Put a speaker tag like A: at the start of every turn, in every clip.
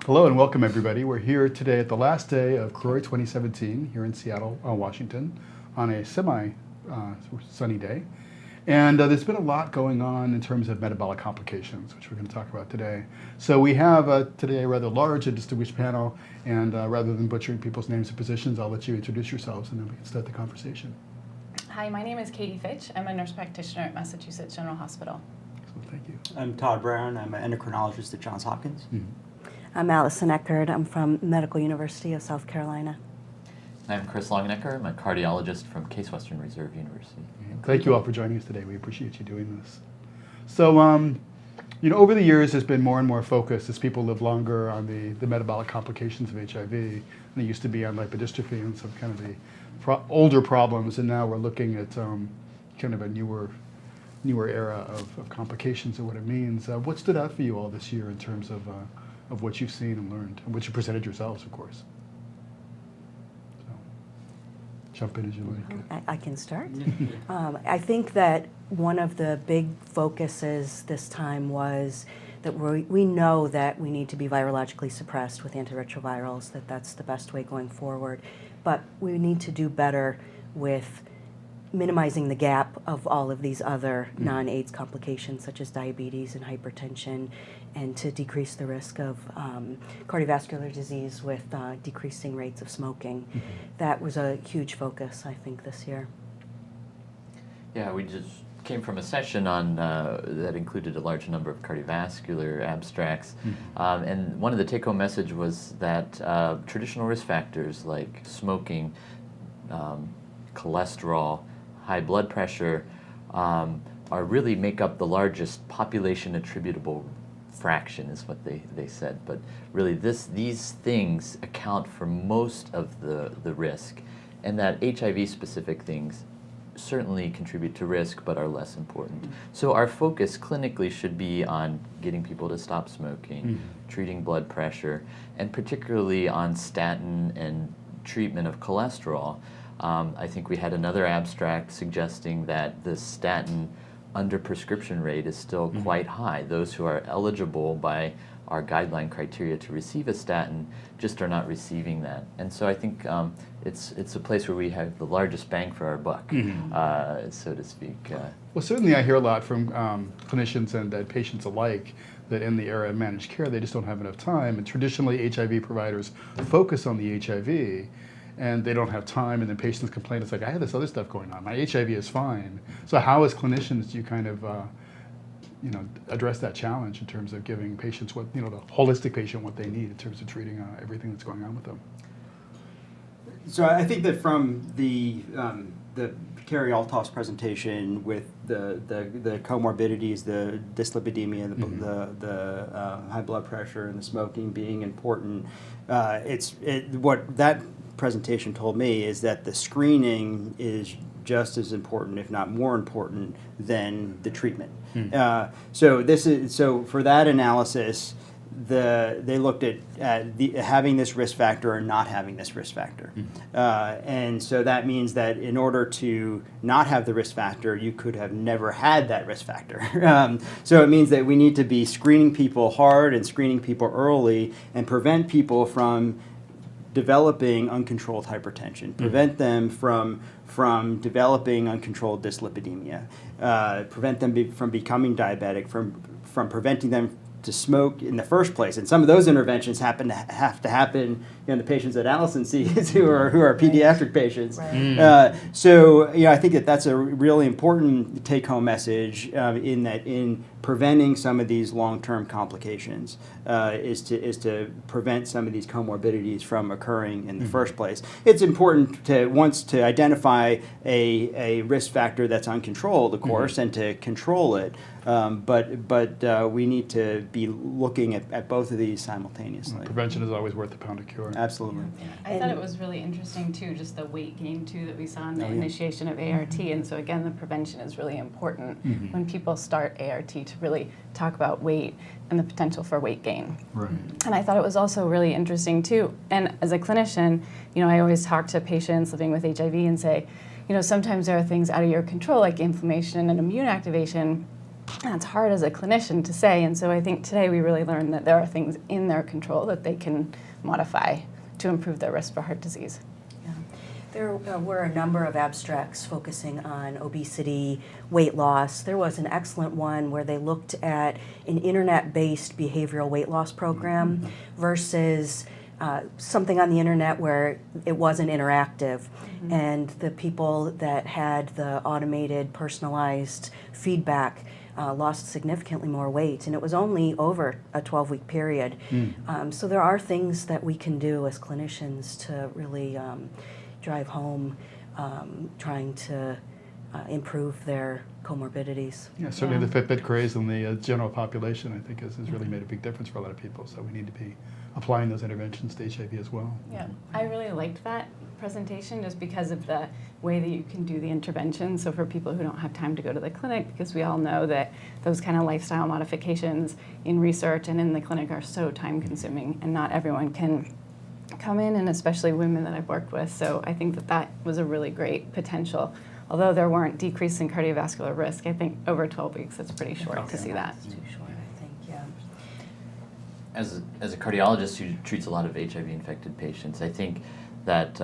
A: Hello and welcome everybody. We're here today at the last day of CROI 2017 here in Seattle, Washington, on a semi-sunny day. And there's been a lot going on in terms of metabolic complications, which we're going to talk about today. So we have today a rather large and distinguished panel, and rather than butchering people's names and positions, I'll let you introduce yourselves and then we can start the conversation.
B: Hi, my name is Katie Fitch. I'm a nurse practitioner at Massachusetts General Hospital.
A: So thank you.
C: I'm Todd Brown. I'm an endocrinologist at Johns Hopkins.
A: Mm-hmm.
D: I'm Allison Eckerd. I'm from Medical University of South Carolina.
E: I'm Chris Longenecker. I'm a cardiologist from Case Western Reserve University.
A: Thank you all for joining us today. We appreciate you doing this. So, over the years, there's been more and more focus as people live longer on the metabolic complications of HIV. And they used to be on lipodystrophy and some kind of the older problems, and now we're looking at kind of a newer era of complications and what it means. What stood out for you all this year in terms of what you've seen and learned, and what you presented yourselves, of course? So, jump in as you like.
D: I can start. I think that one of the big focuses this time was that we know that we need to be virologically suppressed with antiretrovirals, that's the best way going forward. But we need to do better with minimizing the gap of all of these other non-AIDS complications such as diabetes and hypertension, and to decrease the risk of cardiovascular disease with decreasing rates of smoking. Mm-hmm. That was a huge focus, I think, this year.
E: Yeah, we just came from a session on that included a large number of cardiovascular abstracts, and one of the take-home message was that traditional risk factors like smoking, cholesterol, high blood pressure really make up the largest population attributable fraction, is what they said. But really these things account for most of the risk, and that HIV-specific things certainly contribute to risk but are less important. So our focus clinically should be on getting people to stop smoking, treating blood pressure, and particularly on statin and treatment of cholesterol. I think we had another abstract suggesting that the statin under prescription rate is still quite high. Those who are eligible by our guideline criteria to receive a statin just are not receiving that. And so I think it's a place where we have the largest bang for our buck, so to speak.
A: Well, certainly I hear a lot from clinicians and patients alike that in the era of managed care, they just don't have enough time. And traditionally, HIV providers focus on the HIV, and they don't have time, and then patients complain, it's like, I have this other stuff going on. My HIV is fine. So how, as clinicians, do you kind of address that challenge in terms of giving patients the holistic patient what they need in terms of treating everything that's going on with them?
C: So I think that from the Carrie Althoff's presentation with the comorbidities, the dyslipidemia, the high blood pressure, and the smoking being important, what that presentation told me is that the screening is just as important, if not more important, than the treatment. So for that analysis, they looked at having this risk factor or not having this risk factor. And so that means that in order to not have the risk factor, you could have never had that risk factor. So it means that we need to be screening people hard and screening people early and prevent people from developing uncontrolled hypertension, prevent them from developing uncontrolled dyslipidemia, prevent them from becoming diabetic, from preventing them to smoke in the first place. And some of those interventions have to happen in the patients that Allison sees who are pediatric patients. Right. So I think that's a really important take-home message in preventing some of these long-term complications is to prevent some of these comorbidities from occurring in the first place. It's important to identify a risk factor that's uncontrolled, of course, and to control it. But we need to be looking at both of these simultaneously.
A: Prevention is always worth the pound of cure.
C: Absolutely.
B: I thought it was really interesting too, just the weight gain too that we saw in the initiation of ART. And so again, the prevention is really important when people start ART to really talk about weight and the potential for weight gain.
A: Right.
B: And I thought it was also really interesting too. And as a clinician, I always talk to patients living with HIV and say, sometimes there are things out of your control like inflammation and immune activation. That's hard as a clinician to say, and so I think today we really learned that there are things in their control that they can modify to improve their risk for heart disease.
D: Yeah. There were a number of abstracts focusing on obesity, weight loss. There was an excellent one where they looked at an internet-based behavioral weight loss program versus something on the internet where it wasn't interactive. And the people that had the automated, personalized feedback lost significantly more weight, and it was only over a 12-week period. So there are things that we can do as clinicians to really drive home trying to improve their comorbidities.
A: Yeah, certainly
B: Yeah.
A: the Fitbit craze in the general population, I think, has really made a big difference for a lot of people. So we need to be applying those interventions to HIV as well.
B: Yeah, I really liked that presentation just because of the way that you can do the intervention. So for people who don't have time to go to the clinic, because we all know that those kind of lifestyle modifications in research and in the clinic are so time consuming, and not everyone can come in, and especially women that I've worked with. So I think that that was a really great potential. Although there weren't decreases in cardiovascular risk, I think over 12 weeks, it's pretty short to see that.
D: It's too short, I think, yeah.
E: As a cardiologist who treats a lot of HIV-infected patients, I think that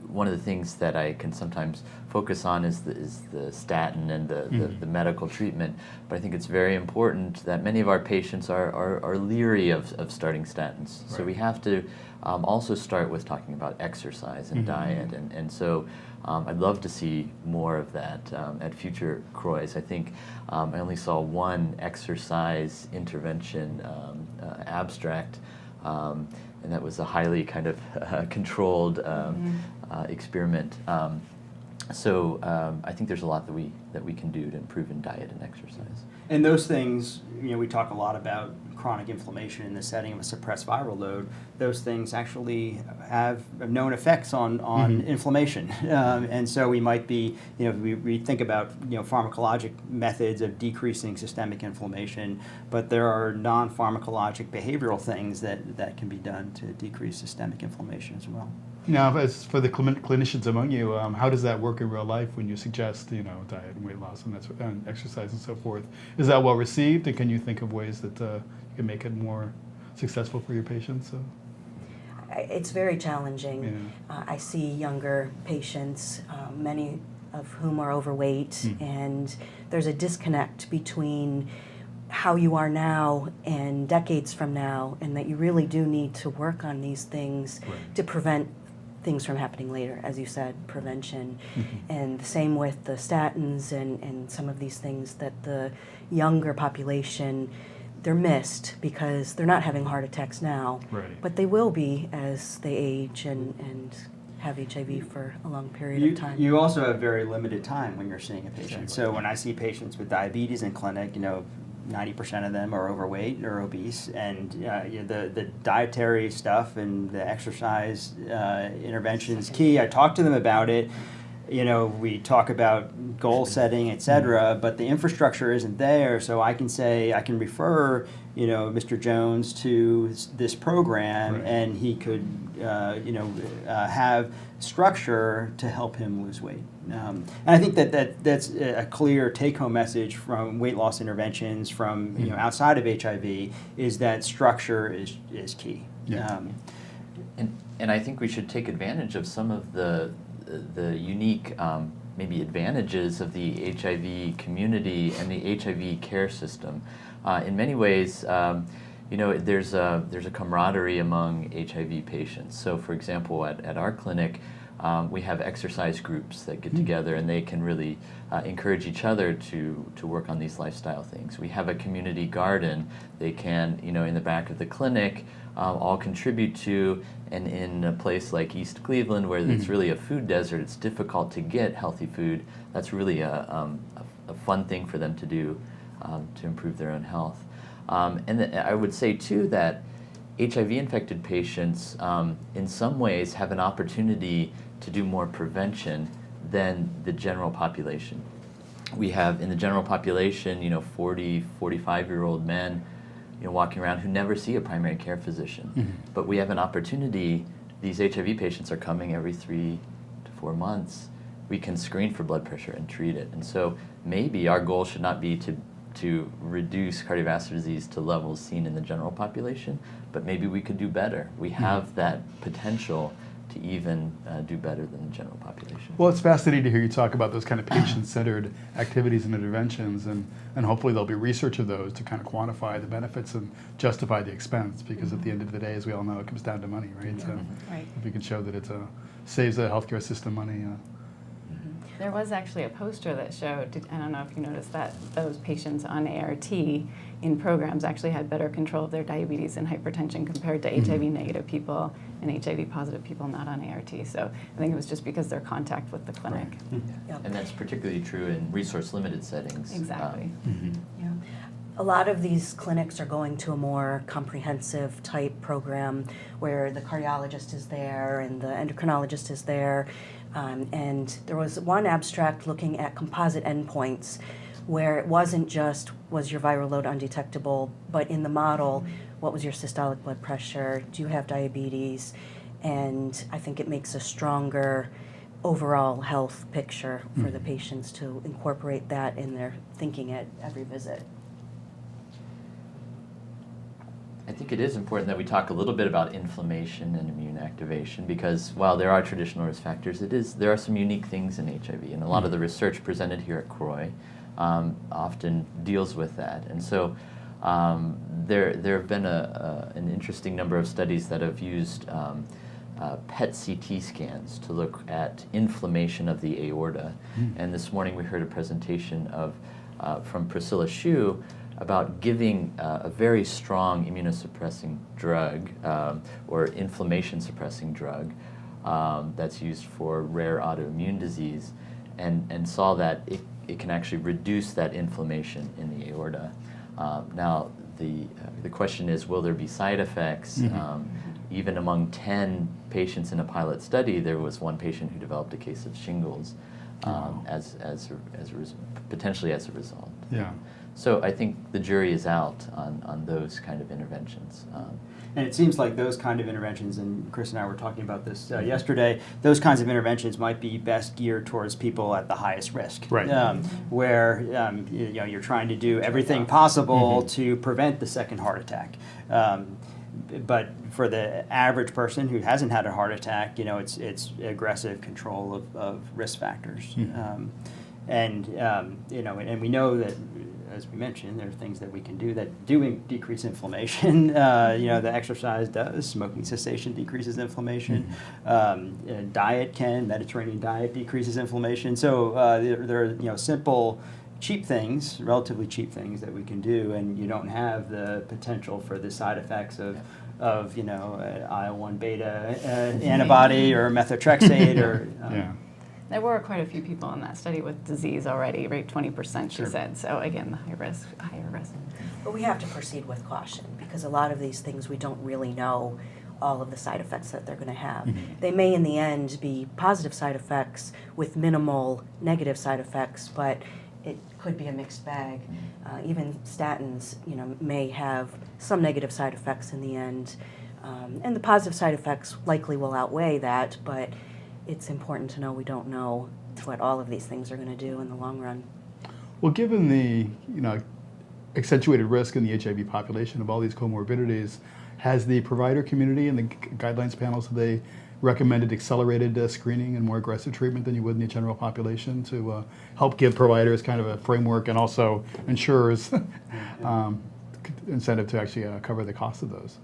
E: one of the things that I can sometimes focus on is the statin and the medical treatment. But I think it's very important that many of our patients are leery of starting statins. So we have to also start with talking about exercise and diet. And so I'd love to see more of that at future CROIs. I think I only saw one exercise intervention abstract, and that was a highly kind of controlled experiment. So I think there's a lot that we can do to improve in diet and exercise.
C: And those things, we talk a lot about chronic inflammation in the setting of a suppressed viral load. Those things actually have known effects on inflammation. And so we might be, we think about, pharmacologic methods of decreasing systemic inflammation, but there are non-pharmacologic behavioral things that can be done to decrease systemic inflammation as well.
A: Now, as for the clinicians among you, how does that work in real life when you suggest, diet and weight loss and exercise and so forth? Is that well received, and can you think of ways that you can make it more successful for your patients?
D: It's very challenging.
A: Yeah.
D: I see younger patients, many of whom are overweight, and there's a disconnect between how you are now and decades from now, and that you really do need to work on these things to prevent things from happening later, as you said, prevention. And the same with the statins and some of these things that the younger population, they're missed because they're not having heart attacks now, but they will be as they age and have HIV for a long period of time.
C: You also have very limited time when you're seeing a patient. So when I see patients with diabetes in clinic, 90% of them are overweight or obese, and the dietary stuff and the exercise intervention is key. I talk to them about it. We talk about goal setting, et cetera, but the infrastructure isn't there. So I can refer, Mr. Jones to this program, and he could, have structure to help him lose weight. And I think that's a clear take-home message from weight loss interventions from outside of HIV, is that structure is key.
A: Yeah.
E: And I think we should take advantage of some of the unique maybe advantages of the HIV community and the HIV care system. In many ways, there's a camaraderie among HIV patients. So, for example, at our clinic, we have exercise groups that get together, and they can really encourage each other to work on these lifestyle things. We have a community garden. They can, in the back of the clinic, all contribute to, and in a place like East Cleveland, where it's really a food desert, it's difficult to get healthy food. That's really a fun thing for them to do to improve their own health. And I would say, too, that HIV-infected patients, in some ways, have an opportunity to do more prevention than the general population. We have, in the general population, 40, 45-year-old men, walking around who never see a primary care physician. But we have an opportunity. These HIV patients are coming every 3 to 4 months. We can screen for blood pressure and treat it. And so maybe our goal should not be to to reduce cardiovascular disease to levels seen in the general population, but maybe we could do better. We have that potential to even do better than the general population.
A: Well, it's fascinating to hear you talk about those kind of patient-centered activities and interventions, and hopefully there'll be research of those to kind of quantify the benefits and justify the expense, because at the end of the day, as we all know, it comes down to money, right? So
B: Right.
A: if we can show that it saves the healthcare system money.
B: There was actually a poster that showed, I don't know if you noticed that, those patients on ART in programs actually had better control of their diabetes and hypertension compared to HIV negative people and HIV positive people not on ART. So I think it was just because their contact with the clinic.
D: Yep.
E: And that's particularly true in resource-limited settings.
B: Exactly.
D: Yeah. A lot of these clinics are going to a more comprehensive type program where the cardiologist is there and the endocrinologist is there. And there was one abstract looking at composite endpoints where it wasn't just was your viral load undetectable, but in the model, what was your systolic blood pressure? Do you have diabetes? And I think it makes a stronger overall health picture for the patients to incorporate that in their thinking at every visit.
E: I think it is important that we talk a little bit about inflammation and immune activation, because while there are traditional risk factors, there are some unique things in HIV, and a lot of the research presented here at CROI often deals with that. And so there have been an interesting number of studies that have used PET CT scans to look at inflammation of the aorta. And this morning we heard a presentation from Priscilla Hsu about giving a very strong immunosuppressing drug or inflammation suppressing drug that's used for rare autoimmune disease, and saw that it can actually reduce that inflammation in the aorta. Now the question is, will there be side effects? Even among 10 patients in a pilot study, there was one patient who developed a case of shingles potentially as a result.
A: Yeah.
E: So I think the jury is out on those kind of interventions.
C: And it seems like those kind of interventions, and Chris and I were talking about this yesterday, those kinds of interventions might be best geared towards people at the highest risk.
A: Right.
C: Where you're trying to do everything possible to prevent the second heart attack. But for the average person who hasn't had a heart attack, it's aggressive control of risk factors. And we know that, as we mentioned, there are things that we can do that do decrease inflammation. The exercise does. Smoking cessation decreases inflammation. Mediterranean diet decreases inflammation. So there are simple, cheap things, relatively cheap things that we can do, and you don't have the potential for the side effects of IL-1 beta antibody or methotrexate or.
A: Yeah.
B: There were quite a few people in that study with disease already, right? 20%, she said. So again, the higher risk.
D: But we have to proceed with caution because a lot of these things we don't really know all of the side effects that they're going to have. They may in the end be positive side effects with minimal negative side effects, but it could be a mixed bag. Even statins, may have some negative side effects in the end, and the positive side effects likely will outweigh that, but it's important to know we don't know what all of these things are going to do in the long run.
A: Well, given the accentuated risk in the HIV population of all these comorbidities, has the provider community and the guidelines panels, have they recommended accelerated screening and more aggressive treatment than you would in the general population to help give providers kind of a framework and also insurers incentive to actually cover the cost of those?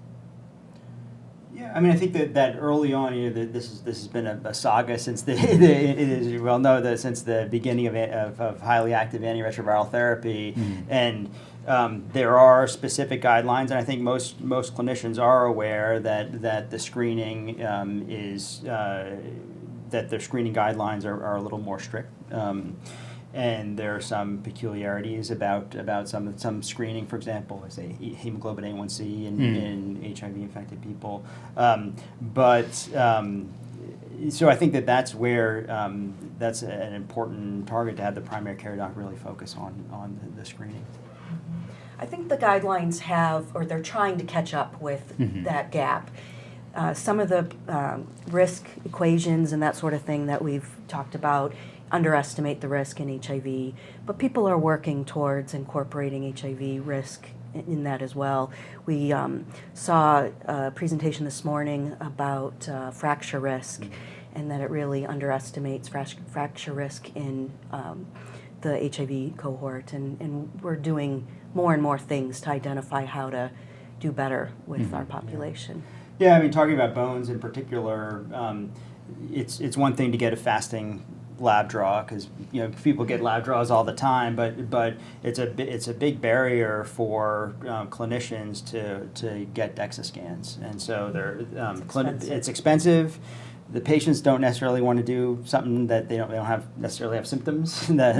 C: Yeah, I mean, I think that early on, this has been a saga since it is you well know that since the beginning of highly active antiretroviral therapy, and there are specific guidelines, and I think most clinicians are aware that the screening that their screening guidelines are a little more strict. And there are some peculiarities about some screening, for example, say hemoglobin A1C in HIV-infected people. So I think that's where that's an important target to have the primary care doc really focus on the screening.
D: I think the guidelines they're trying to catch up with that gap. Some of the risk equations and that sort of thing that we've talked about underestimate the risk in HIV, but people are working towards incorporating HIV risk in that as well. We saw a presentation this morning about fracture risk, and that it really underestimates fracture risk in the HIV cohort, and we're doing more and more things to identify how to do better with our population.
C: Yeah, I mean, talking about bones in particular, it's one thing to get a fasting lab draw, because people get lab draws all the time, but it's a big barrier for clinicians to get DEXA scans, and so it's expensive. The patients don't necessarily want to do something that they don't necessarily have symptoms. That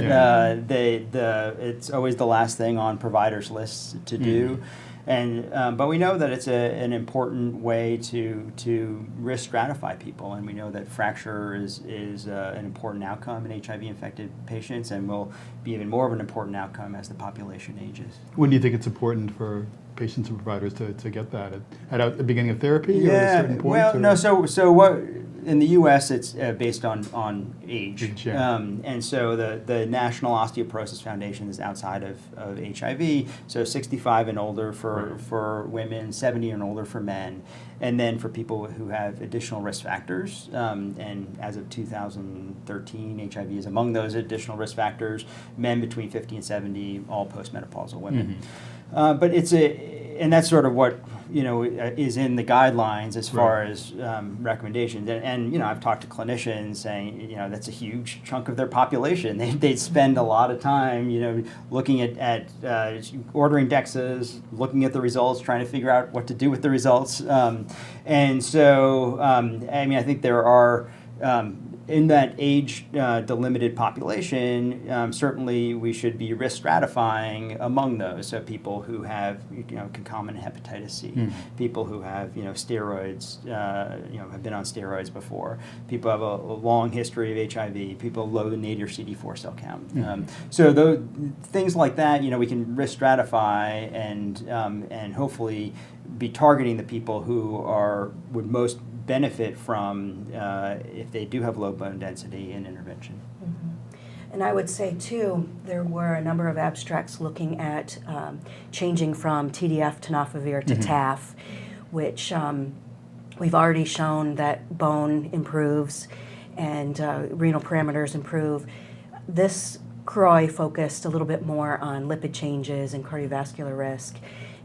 C: it's always the last thing on providers' lists to do. And but we know that it's an important way to risk stratify people, and we know that fracture is an important outcome in HIV-infected patients, and will be even more of an important outcome as the population ages.
A: When do you think it's important for patients and providers to get that at the beginning of therapy or at a certain point?
C: Well,
A: or?
C: no. So what in the U.S. it's based on age, and so the National Osteoporosis Foundation is outside of HIV. So 65 and older for women, 70 and older for men, and then for people who have additional risk factors. And as of 2013, HIV is among those additional risk factors. Men between 50 and 70, all postmenopausal women. But and that's sort of what is in the guidelines as far as recommendations. And I've talked to clinicians saying that's a huge chunk of their population. They spend a lot of time looking at ordering DEXAs, looking at the results, trying to figure out what to do with the results. And so I think there are. In that age-delimited population, certainly we should be risk stratifying among those. So people who have concomitant hepatitis C, people who have steroids, have been on steroids before, people have a long history of HIV, people low nadir CD4 cell count. So things like that, we can risk stratify and hopefully be targeting the people who would most benefit from if they do have low bone density and intervention.
D: And I would say too, there were a number of abstracts looking at changing from TDF, tenofovir to TAF, which we've already shown that bone improves and renal parameters improve. This CROI focused a little bit more on lipid changes and cardiovascular risk,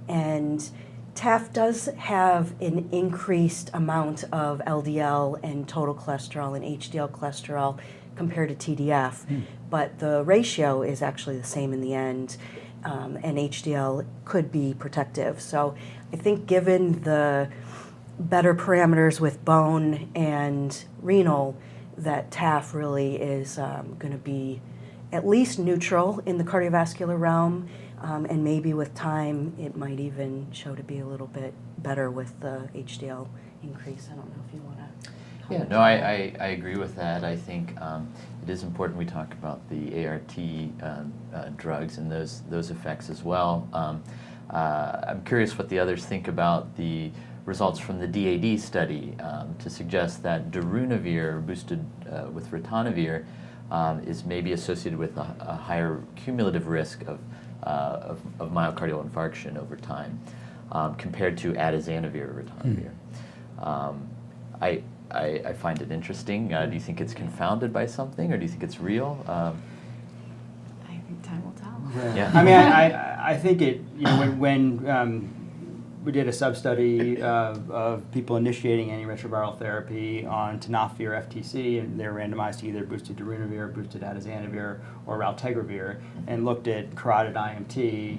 D: and TAF does have an increased amount of LDL and total cholesterol and HDL cholesterol compared to TDF, but the ratio is actually the same in the end, and HDL could be protective. So I think given the better parameters with bone and renal, that TAF really is going to be at least neutral in the cardiovascular realm. And maybe with time, it might even show to be a little bit better with the HDL increase. I don't know if you want to.
E: Yeah, no, I agree with that. I think it is important we talk about the ART drugs and those effects as well. I'm curious what the others think about the results from the DAD study to suggest that darunavir boosted with ritonavir is maybe associated with a higher cumulative risk of myocardial infarction over time compared to atazanavir or ritonavir. I find it interesting. Do you think it's confounded by something, or do you think it's real?
B: I think time will tell.
E: Yeah.
C: I mean, I think it. When we did a sub-study of people initiating antiretroviral therapy on tenofovir FTC, and they were randomized to either boosted darunavir, boosted atazanavir, or raltegravir, and looked at carotid IMT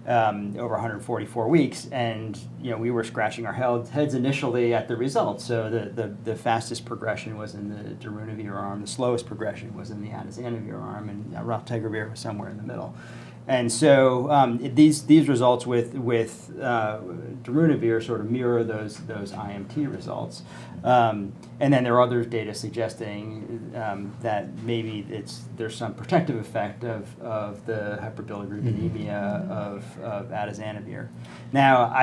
C: over 144 weeks, and we were scratching our heads initially at the results. So the fastest progression was in the darunavir arm, the slowest progression was in the atazanavir arm, and raltegravir was somewhere in the middle. And so these results with darunavir sort of mirror those IMT results. And then there are other data suggesting that maybe there's some protective effect of the hyperbilirubinemia of atazanavir. Now,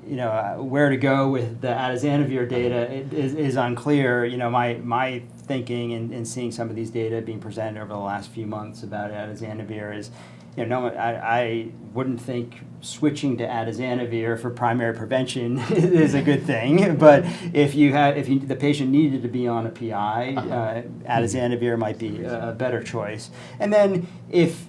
C: where to go with the atazanavir data is unclear. My thinking in seeing some of these data being presented over the last few months about atazanavir is, I wouldn't think switching to atazanavir for primary prevention is a good thing. But if the patient needed to be on a PI, atazanavir might be a better choice. And then if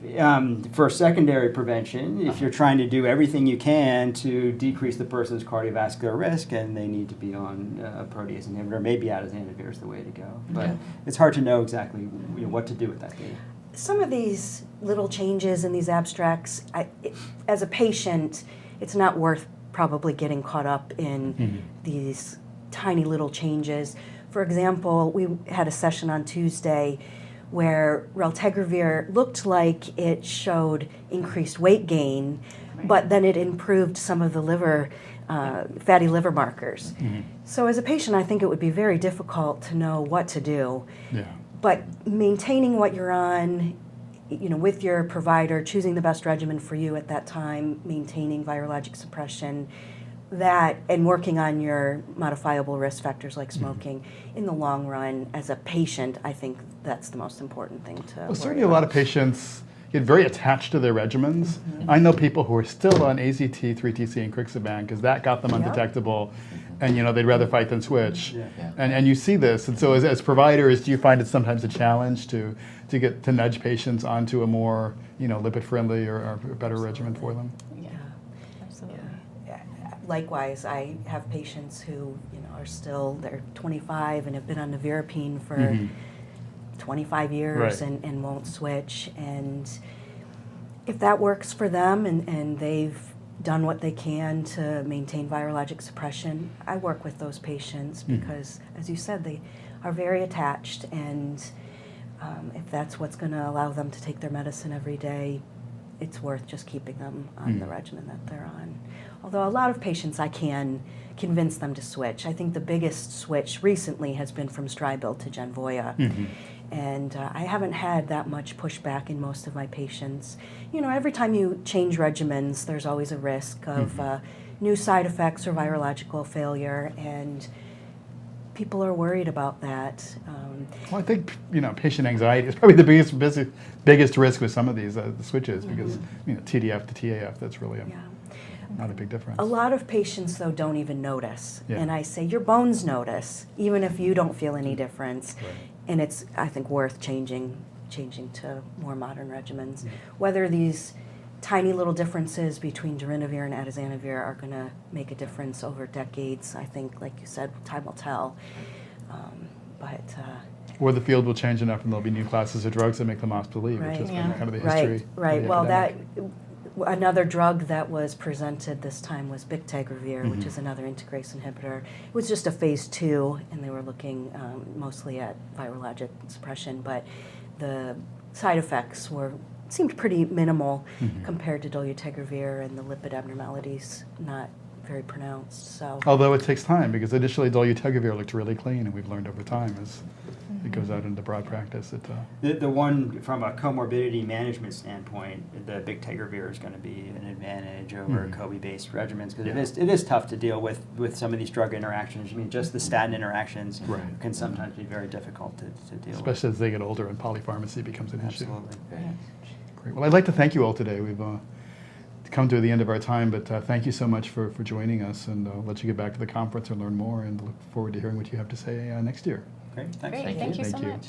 C: for secondary prevention, if you're trying to do everything you can to decrease the person's cardiovascular risk and they need to be on a protease inhibitor, maybe atazanavir is the way to go. But it's hard to know exactly what to do with that data.
D: Some of these little changes in these abstracts, as a patient, it's not worth probably getting caught up in these tiny little changes. For example, we had a session on Tuesday where raltegravir looked like it showed increased weight gain, but then it improved some of the liver, fatty liver markers. So as a patient, I think it would be very difficult to know what to do.
A: Yeah.
D: But maintaining what you're on, with your provider, choosing the best regimen for you at that time, maintaining virologic suppression, and working on your modifiable risk factors like smoking, in the long run, as a patient, I think that's the most important thing to
A: Well,
D: worry
A: certainly a
D: about.
A: lot of patients get very attached to their regimens. I know people who are still on AZT, 3TC, and Crixaban because that got them undetectable, and they'd rather fight than switch.
C: Yeah.
A: And you see this, and so as providers, do you find it sometimes a challenge to get to nudge patients onto a more lipid-friendly or better regimen for them?
B: Yeah, absolutely.
D: Likewise, I have patients who are still, they're 25 and have been on nevirapine for 25 years
A: Right.
D: and won't switch. And if that works for them and they've done what they can to maintain virologic suppression, I work with those patients because, as you said, they are very attached, and if that's what's going to allow them to take their medicine every day, it's worth just keeping them on the regimen that they're on. Although a lot of patients, I can convince them to switch. I think the biggest switch recently has been from Stribild to Genvoya. And I haven't had that much pushback in most of my patients. Every time you change regimens, there's always a risk of new side effects or virological failure, and people are worried about that.
A: Well, I think patient anxiety is probably the biggest risk with some of these switches because TDF to TAF, that's really not a big difference.
D: A lot of patients, though, don't even notice.
A: Yeah.
D: And I say, your bones notice, even if you don't feel any difference.
A: Right.
D: And it's, I think, worth changing to more modern regimens. Whether these tiny little differences between darunavir and atazanavir are going to make a difference over decades, I think, like you said, time will tell.
A: Or the field will change enough and there'll be new classes of drugs that make them obsolete, which has been kind of the history.
D: Right.
A: of the
D: Well,
A: epidemic.
D: another drug that was presented this time was bictegravir, which is another integrase inhibitor. It was just a phase 2, and they were looking mostly at virologic suppression, but the side effects seemed pretty minimal compared to dolutegravir, and the lipid abnormalities not very pronounced. So.
A: Although it takes time, because initially dolutegravir looked really clean, and we've learned over time as it goes out into broad practice.
C: The one from a comorbidity management standpoint, the bictegravir is going to be an advantage over COBI-based regimens because it is tough to deal with some of these drug interactions. I mean, just the statin interactions can sometimes be very difficult to deal
A: Especially as they get older and polypharmacy becomes an issue.
C: Absolutely.
A: Great. Well, I'd like to thank you all today. We've come to the end of our time, but thank you so much for joining us, and I'll let you get back to the conference and learn more, and look forward to hearing what you have to say next year.
C: Great. Thanks.
B: Great, thank you so
A: Thank you.
B: much.